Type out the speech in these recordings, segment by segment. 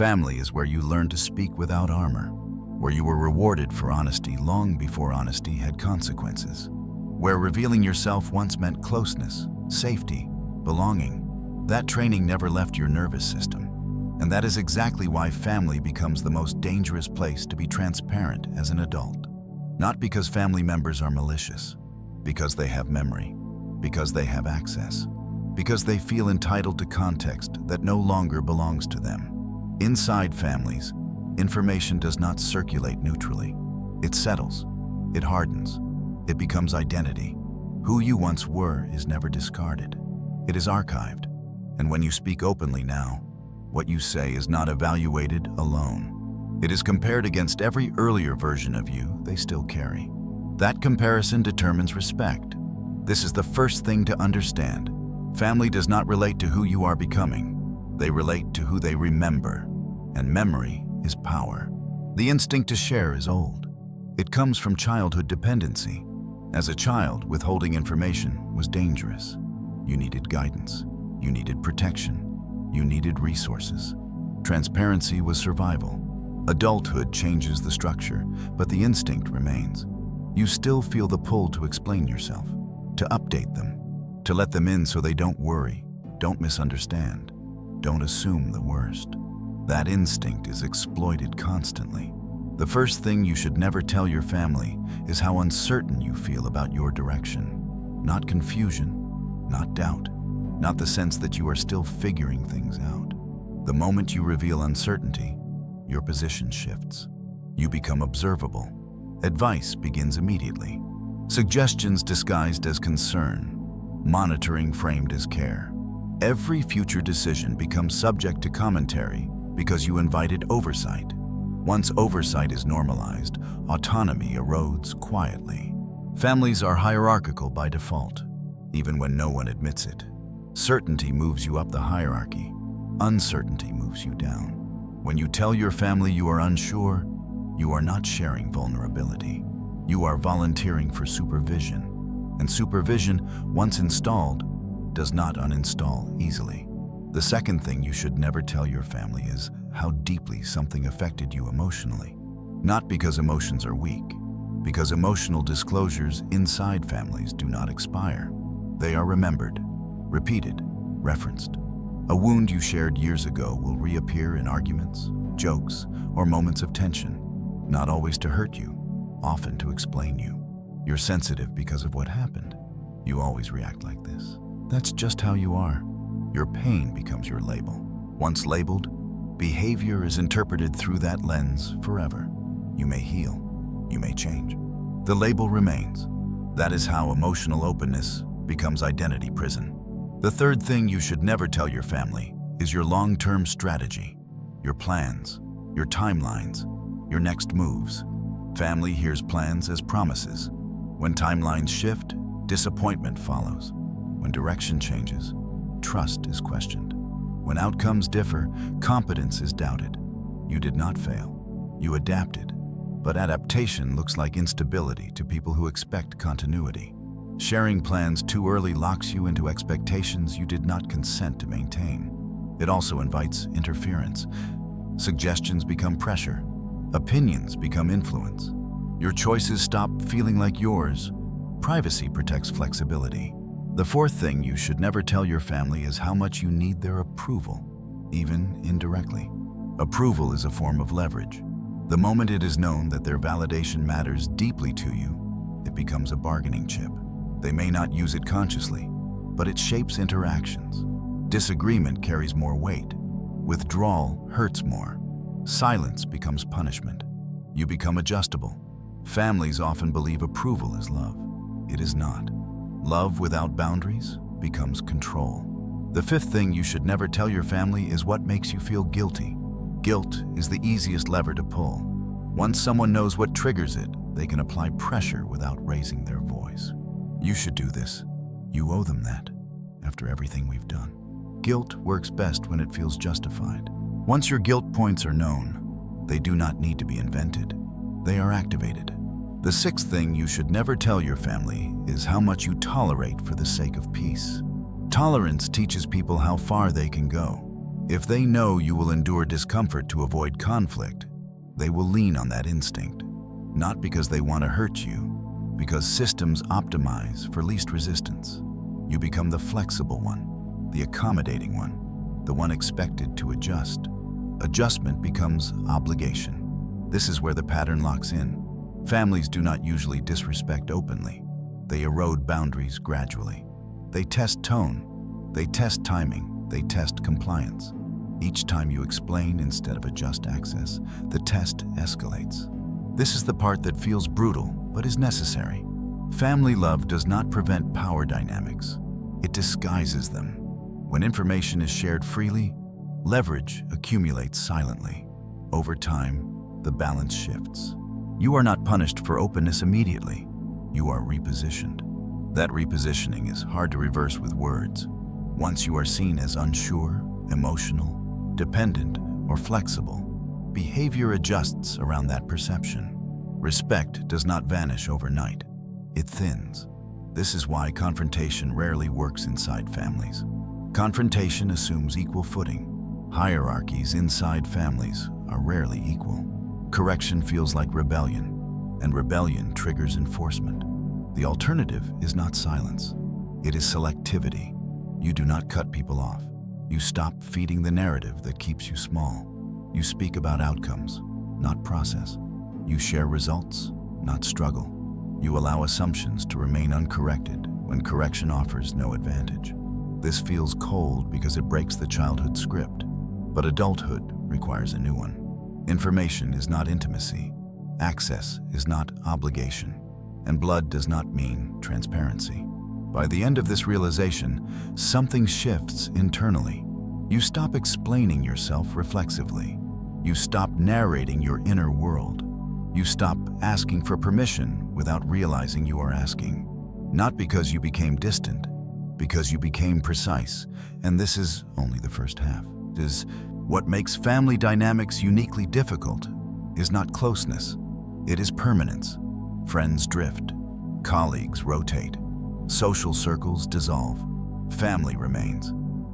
Family is where you learn to speak without armor, where you were rewarded for honesty long before honesty had consequences, where revealing yourself once meant closeness, safety, belonging. That training never left your nervous system. And that is exactly why family becomes the most dangerous place to be transparent as an adult. Not because family members are malicious, because they have memory, because they have access, because they feel entitled to context that no longer belongs to them. Inside families, information does not circulate neutrally. It settles, it hardens, it becomes identity. Who you once were is never discarded. It is archived. And when you speak openly now, what you say is not evaluated alone. It is compared against every earlier version of you they still carry. That comparison determines respect. This is the first thing to understand. Family does not relate to who you are becoming. They relate to who they remember. And memory is power. The instinct to share is old. It comes from childhood dependency. As a child, withholding information was dangerous. You needed guidance. You needed protection. You needed resources. Transparency was survival. Adulthood changes the structure, but the instinct remains. You still feel the pull to explain yourself, to update them, to let them in so they don't worry, don't misunderstand, don't assume the worst. That instinct is exploited constantly. The first thing you should never tell your family is how uncertain you feel about your direction. Not confusion, not doubt, not the sense that you are still figuring things out. The moment you reveal uncertainty, your position shifts. You become observable. Advice begins immediately. Suggestions disguised as concern. Monitoring framed as care. Every future decision becomes subject to commentary because you invited oversight. Once oversight is normalized, autonomy erodes quietly. Families are hierarchical by default, even when no one admits it. Certainty moves you up the hierarchy. Uncertainty moves you down. When you tell your family you are unsure, you are not sharing vulnerability. You are volunteering for supervision. And supervision, once installed, does not uninstall easily. The second thing you should never tell your family is how deeply something affected you emotionally. Not because emotions are weak, because emotional disclosures inside families do not expire. They are remembered, repeated, referenced. A wound you shared years ago will reappear in arguments, jokes, or moments of tension, not always to hurt you, often to explain you. You're sensitive because of what happened. You always react like this. That's just how you are. Your pain becomes your label. Once labeled, behavior is interpreted through that lens forever. You may heal, you may change. The label remains. That is how emotional openness becomes identity prison. The third thing you should never tell your family is your long-term strategy, your plans, your timelines, your next moves. Family hears plans as promises. When timelines shift, disappointment follows. When direction changes, trust is questioned. When outcomes differ, competence is doubted. You did not fail. You adapted. But adaptation looks like instability to people who expect continuity. Sharing plans too early locks you into expectations you did not consent to maintain. It also invites interference. Suggestions become pressure. Opinions become influence. Your choices stop feeling like yours. Privacy protects flexibility. The fourth thing you should never tell your family is how much you need their approval, even indirectly. Approval is a form of leverage. The moment it is known that their validation matters deeply to you, it becomes a bargaining chip. They may not use it consciously, but it shapes interactions. Disagreement carries more weight. Withdrawal hurts more. Silence becomes punishment. You become adjustable. Families often believe approval is love. It is not. Love without boundaries becomes control. The fifth thing you should never tell your family is what makes you feel guilty. Guilt is the easiest lever to pull. Once someone knows what triggers it, they can apply pressure without raising their voice. You should do this. You owe them that, after everything we've done. Guilt works best when it feels justified. Once your guilt points are known, they do not need to be invented. They are activated. The sixth thing you should never tell your family is how much you tolerate for the sake of peace. Tolerance teaches people how far they can go. If they know you will endure discomfort to avoid conflict, they will lean on that instinct, not because they want to hurt you, because systems optimize for least resistance. You become the flexible one, the accommodating one, the one expected to adjust. Adjustment becomes obligation. This is where the pattern locks in. Families do not usually disrespect openly. They erode boundaries gradually. They test tone, they test timing, they test compliance. Each time you explain instead of adjust access, the test escalates. This is the part that feels brutal, but is necessary. Family love does not prevent power dynamics. It disguises them. When information is shared freely, leverage accumulates silently. Over time, the balance shifts. You are not punished for openness immediately. You are repositioned. That repositioning is hard to reverse with words. Once you are seen as unsure, emotional, dependent, or flexible, behavior adjusts around that perception. Respect does not vanish overnight. It thins. This is why confrontation rarely works inside families. Confrontation assumes equal footing. Hierarchies inside families are rarely equal. Correction feels like rebellion, and rebellion triggers enforcement. The alternative is not silence. It is selectivity. You do not cut people off. You stop feeding the narrative that keeps you small. You speak about outcomes, not process. You share results, not struggle. You allow assumptions to remain uncorrected when correction offers no advantage. This feels cold because it breaks the childhood script, but adulthood requires a new one. Information is not intimacy. Access is not obligation. And blood does not mean transparency. By the end of this realization, something shifts internally. You stop explaining yourself reflexively. You stop narrating your inner world. You stop asking for permission without realizing you are asking. Not because you became distant, because you became precise. And this is only the first half. What makes family dynamics uniquely difficult is not closeness. It is permanence. Friends drift. Colleagues rotate. Social circles dissolve. Family remains.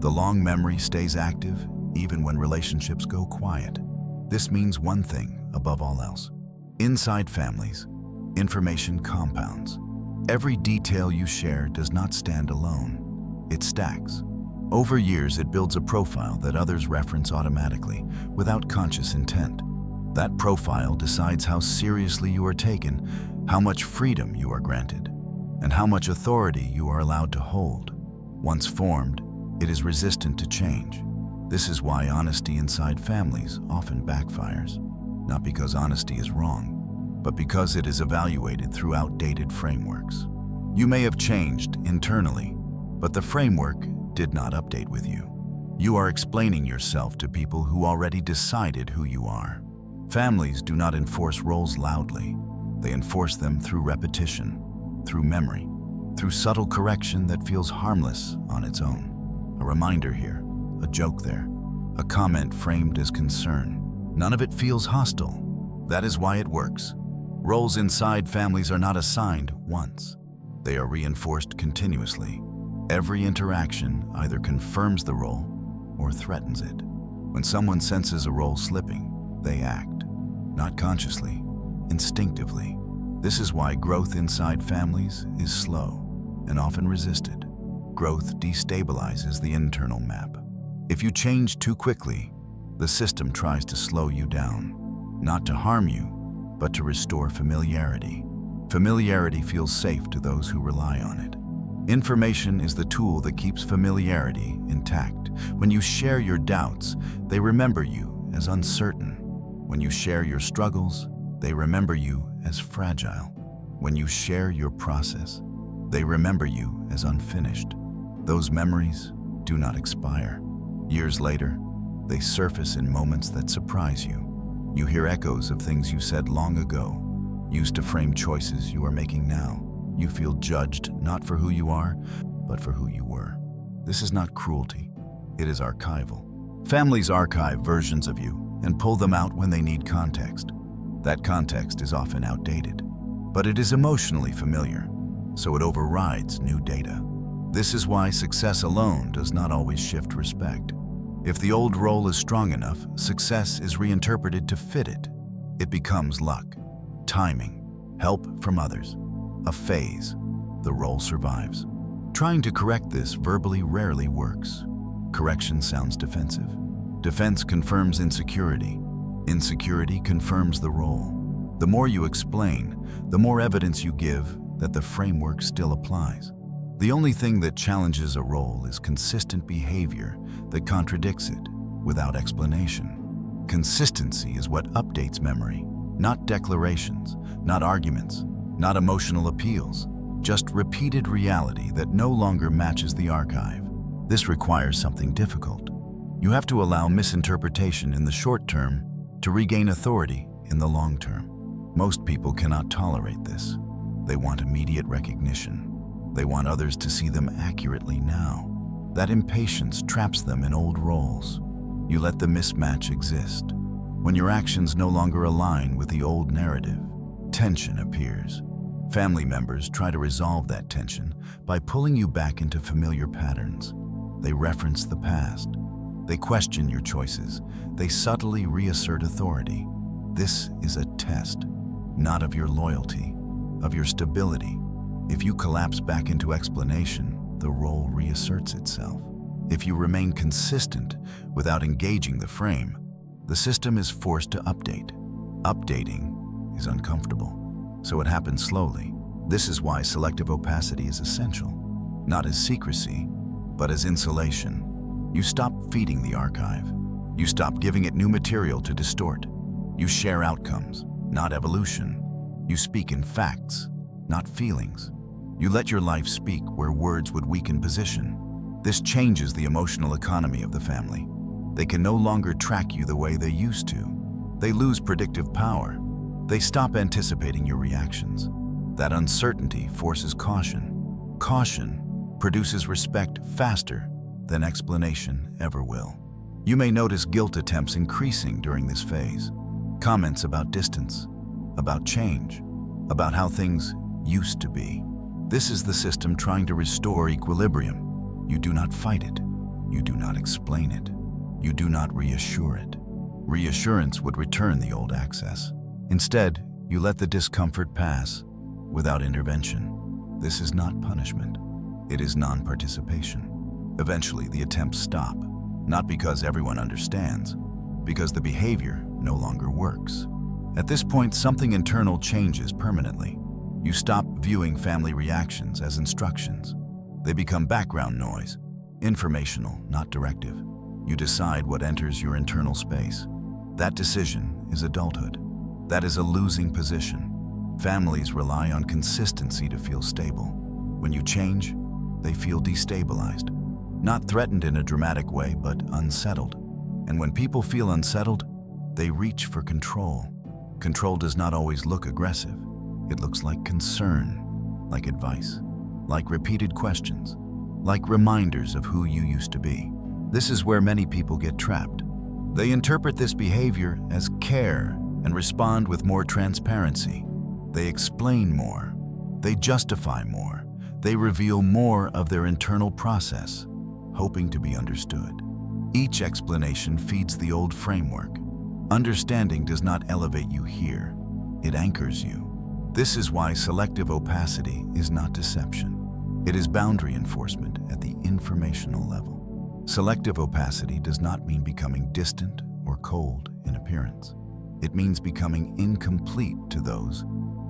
The long memory stays active even when relationships go quiet. This means one thing above all else. Inside families, information compounds. Every detail you share does not stand alone. It stacks. Over years, it builds a profile that others reference automatically, without conscious intent. That profile decides how seriously you are taken, how much freedom you are granted, and how much authority you are allowed to hold. Once formed, it is resistant to change. This is why honesty inside families often backfires. Not because honesty is wrong, but because it is evaluated through outdated frameworks. You may have changed internally, but the framework did not update with you. You are explaining yourself to people who already decided who you are. Families do not enforce roles loudly. They enforce them through repetition, through memory, through subtle correction that feels harmless on its own. A reminder here, a joke there, a comment framed as concern. None of it feels hostile. That is why it works. Roles inside families are not assigned once. They are reinforced continuously. Every interaction either confirms the role or threatens it. When someone senses a role slipping, they act, not consciously, instinctively. This is why growth inside families is slow and often resisted. Growth destabilizes the internal map. If you change too quickly, the system tries to slow you down, not to harm you, but to restore familiarity. Familiarity feels safe to those who rely on it. Information is the tool that keeps familiarity intact. When you share your doubts, they remember you as uncertain. When you share your struggles, they remember you as fragile. When you share your process, they remember you as unfinished. Those memories do not expire. Years later, they surface in moments that surprise you. You hear echoes of things you said long ago, used to frame choices you are making now. You feel judged not for who you are, but for who you were. This is not cruelty. It is archival. Families archive versions of you and pull them out when they need context. That context is often outdated, but it is emotionally familiar, so it overrides new data. This is why success alone does not always shift respect. If the old role is strong enough, success is reinterpreted to fit it. It becomes luck, timing, help from others, a phase. The role survives. Trying to correct this verbally rarely works. Correction sounds defensive. Defense confirms insecurity. Insecurity confirms the role. The more you explain, the more evidence you give that the framework still applies. The only thing that challenges a role is consistent behavior that contradicts it without explanation. Consistency is what updates memory, not declarations, not arguments, not emotional appeals, just repeated reality that no longer matches the archive. This requires something difficult. You have to allow misinterpretation in the short term to regain authority in the long term. Most people cannot tolerate this. They want immediate recognition. They want others to see them accurately now. That impatience traps them in old roles. You let the mismatch exist. When your actions no longer align with the old narrative, tension appears. Family members try to resolve that tension by pulling you back into familiar patterns. They reference the past. They question your choices. They subtly reassert authority. This is a test, not of your loyalty, of your stability. If you collapse back into explanation, the role reasserts itself. If you remain consistent without engaging the frame, the system is forced to update. Updating is uncomfortable, so it happens slowly. This is why selective opacity is essential, not as secrecy, but as insulation. You stop feeding the archive. You stop giving it new material to distort. You share outcomes, not evolution. You speak in facts, not feelings. You let your life speak where words would weaken position. This changes the emotional economy of the family. They can no longer track you the way they used to. They lose predictive power. They stop anticipating your reactions. That uncertainty forces caution. Caution produces respect faster than explanation ever will. You may notice guilt attempts increasing during this phase. Comments about distance, about change, about how things used to be. This is the system trying to restore equilibrium. You do not fight it. You do not explain it. You do not reassure it. Reassurance would return the old access. Instead, you let the discomfort pass without intervention. This is not punishment. It is non-participation. Eventually, the attempts stop, not because everyone understands, because the behavior no longer works. At this point, something internal changes permanently. You stop viewing family reactions as instructions. They become background noise, informational, not directive. You decide what enters your internal space. That decision is adulthood. That is a losing position. Families rely on consistency to feel stable. When you change, they feel destabilized. Not threatened in a dramatic way, but unsettled. And when people feel unsettled, they reach for control. Control does not always look aggressive. It looks like concern, like advice, like repeated questions, like reminders of who you used to be. This is where many people get trapped. They interpret this behavior as care and respond with more transparency. They explain more. They justify more. They reveal more of their internal process, hoping to be understood. Each explanation feeds the old framework. Understanding does not elevate you here. It anchors you. This is why selective opacity is not deception. It is boundary enforcement at the informational level. Selective opacity does not mean becoming distant or cold in appearance. It means becoming incomplete to those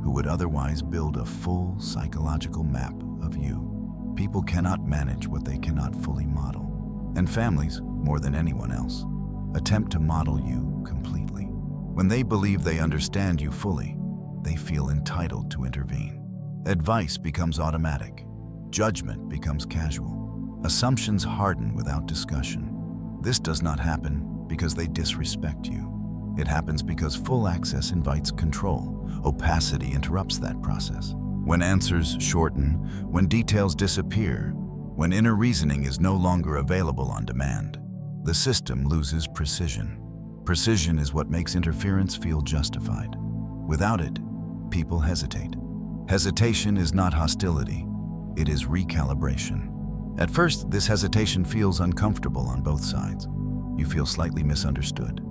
who would otherwise build a full psychological map of you. People cannot manage what they cannot fully model. And families, more than anyone else, attempt to model you completely. When they believe they understand you fully, they feel entitled to intervene. Advice becomes automatic. Judgment becomes casual. Assumptions harden without discussion. This does not happen because they disrespect you. It happens because full access invites control. Opacity interrupts that process. When answers shorten, when details disappear, when inner reasoning is no longer available on demand, the system loses precision. Precision is what makes interference feel justified. Without it, people hesitate. Hesitation is not hostility. It is recalibration. At first, this hesitation feels uncomfortable on both sides. You feel slightly misunderstood.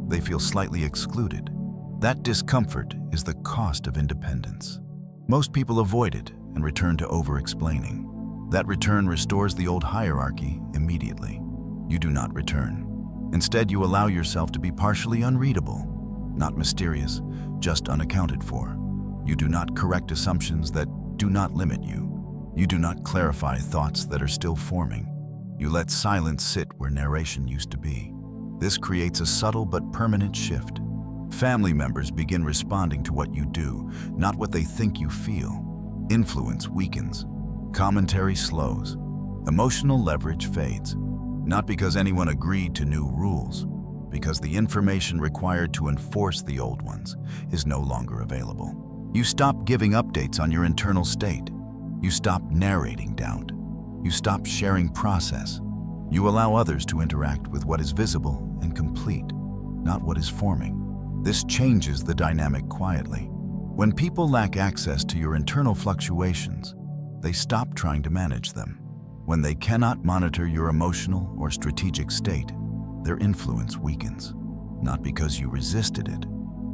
They feel slightly excluded. That discomfort is the cost of independence. Most people avoid it and return to over-explaining. That return restores the old hierarchy immediately. You do not return. Instead, you allow yourself to be partially unreadable, not mysterious, just unaccounted for. You do not correct assumptions that do not limit you. You do not clarify thoughts that are still forming. You let silence sit where narration used to be. This creates a subtle but permanent shift. Family members begin responding to what you do, not what they think you feel. Influence weakens. Commentary slows. Emotional leverage fades. Not because anyone agreed to new rules, because the information required to enforce the old ones is no longer available. You stop giving updates on your internal state. You stop narrating doubt. You stop sharing process. You allow others to interact with what is visible and complete, not what is forming. This changes the dynamic quietly. When people lack access to your internal fluctuations, they stop trying to manage them. When they cannot monitor your emotional or strategic state, their influence weakens. Not because you resisted it,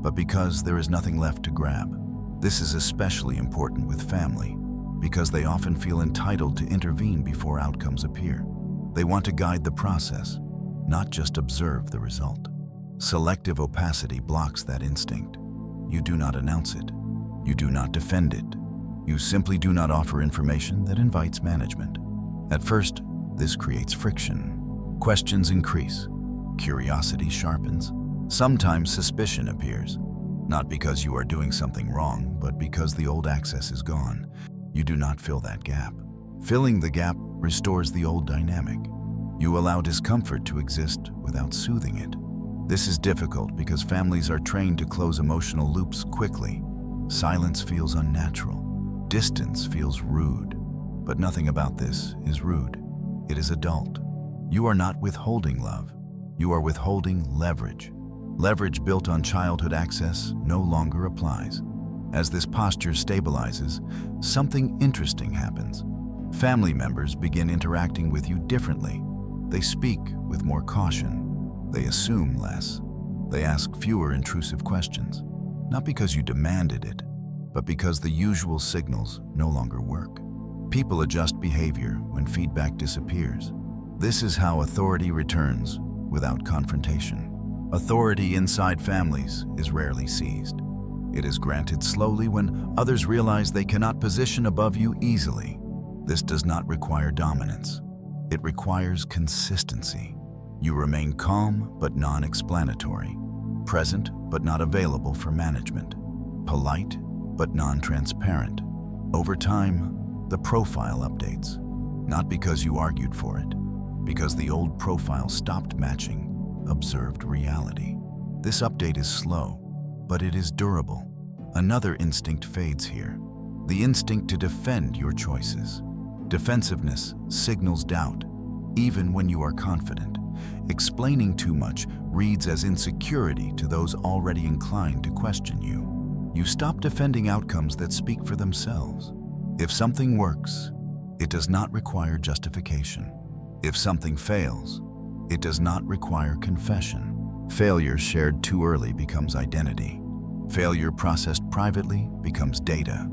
but because there is nothing left to grab. This is especially important with family, because they often feel entitled to intervene before outcomes appear. They want to guide the process, not just observe the result. Selective opacity blocks that instinct. You do not announce it. You do not defend it. You simply do not offer information that invites management. At first, this creates friction. Questions increase. Curiosity sharpens. Sometimes suspicion appears, not because you are doing something wrong, but because the old access is gone. You do not fill that gap. Filling the gap restores the old dynamic. You allow discomfort to exist without soothing it. This is difficult because families are trained to close emotional loops quickly. Silence feels unnatural. Distance feels rude. But nothing about this is rude. It is adult. You are not withholding love. You are withholding leverage. Leverage built on childhood access no longer applies. As this posture stabilizes, something interesting happens. Family members begin interacting with you differently. They speak with more caution. They assume less. They ask fewer intrusive questions, not because you demanded it, but because the usual signals no longer work. People adjust behavior when feedback disappears. This is how authority returns without confrontation. Authority inside families is rarely seized. It is granted slowly when others realize they cannot position above you easily. This does not require dominance. It requires consistency. You remain calm but non-explanatory, present but not available for management, polite but non-transparent. Over time, the profile updates, not because you argued for it, because the old profile stopped matching observed reality. This update is slow, but it is durable. Another instinct fades here, the instinct to defend your choices. Defensiveness signals doubt, even when you are confident. Explaining too much reads as insecurity to those already inclined to question you. You stop defending outcomes that speak for themselves. If something works, it does not require justification. If something fails, it does not require confession. Failure shared too early becomes identity. Failure processed privately becomes data.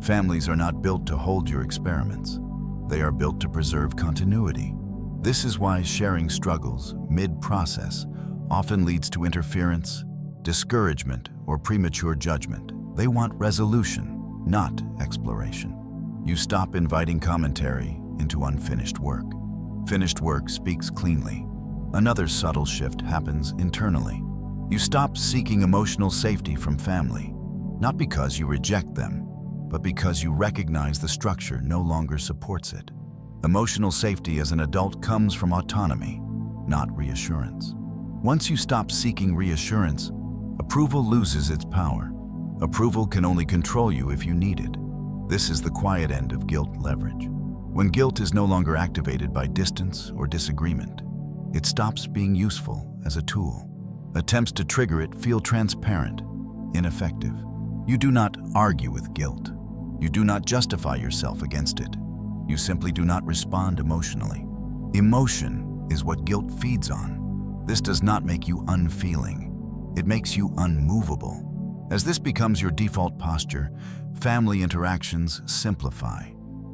Families are not built to hold your experiments. They are built to preserve continuity. This is why sharing struggles mid-process often leads to interference, discouragement, or premature judgment. They want resolution, not exploration. You stop inviting commentary into unfinished work. Finished work speaks cleanly. Another subtle shift happens internally. You stop seeking emotional safety from family, not because you reject them, but because you recognize the structure no longer supports it. Emotional safety as an adult comes from autonomy, not reassurance. Once you stop seeking reassurance, approval loses its power. Approval can only control you if you need it. This is the quiet end of guilt leverage. When guilt is no longer activated by distance or disagreement, it stops being useful as a tool. Attempts to trigger it feel transparent, ineffective. You do not argue with guilt. You do not justify yourself against it. You simply do not respond emotionally. Emotion is what guilt feeds on. This does not make you unfeeling. It makes you unmovable. As this becomes your default posture, family interactions simplify.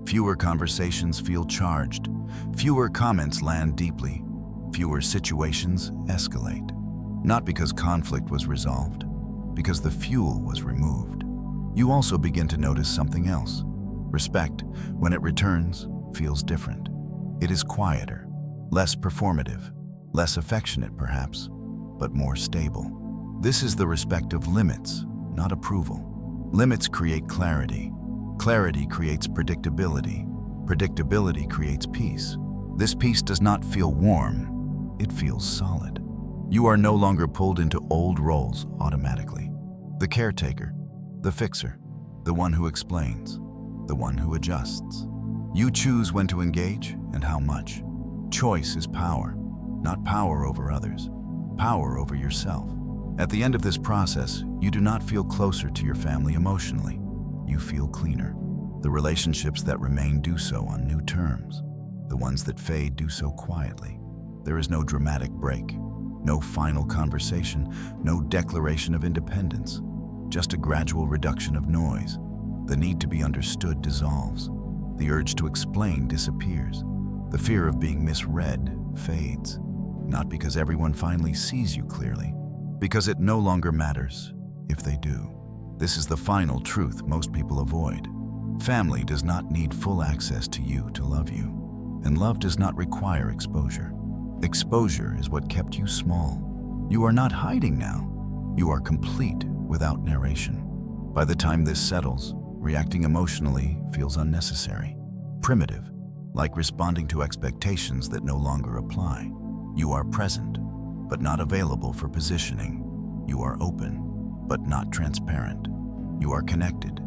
Fewer conversations feel charged. Fewer comments land deeply. Fewer situations escalate. Not because conflict was resolved, because the fuel was removed. You also begin to notice something else. Respect, when it returns, feels different. It is quieter, less performative, less affectionate perhaps, but more stable. This is the respect of limits, not approval. Limits create clarity. Clarity creates predictability. Predictability creates peace. This peace does not feel warm, it feels solid. You are no longer pulled into old roles automatically. The caretaker, the fixer, the one who explains, the one who adjusts. You choose when to engage and how much. Choice is power, not power over others, power over yourself. At the end of this process, you do not feel closer to your family emotionally. You feel cleaner. The relationships that remain do so on new terms. The ones that fade do so quietly. There is no dramatic break, no final conversation, no declaration of independence, just a gradual reduction of noise. The need to be understood dissolves. The urge to explain disappears. The fear of being misread fades. Not because everyone finally sees you clearly, because it no longer matters if they do. This is the final truth most people avoid. Family does not need full access to you to love you, and love does not require exposure. Exposure is what kept you small. You are not hiding now. You are complete without narration. By the time this settles, reacting emotionally feels unnecessary, primitive, like responding to expectations that no longer apply. You are present, but not available for positioning. You are open, but not transparent. You are connected,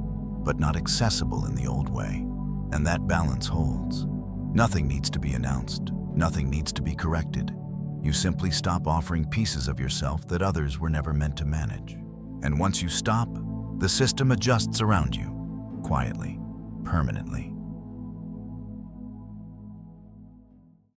but not accessible in the old way. And that balance holds. Nothing needs to be announced. Nothing needs to be corrected. You simply stop offering pieces of yourself that others were never meant to manage. And once you stop, the system adjusts around you, quietly, permanently.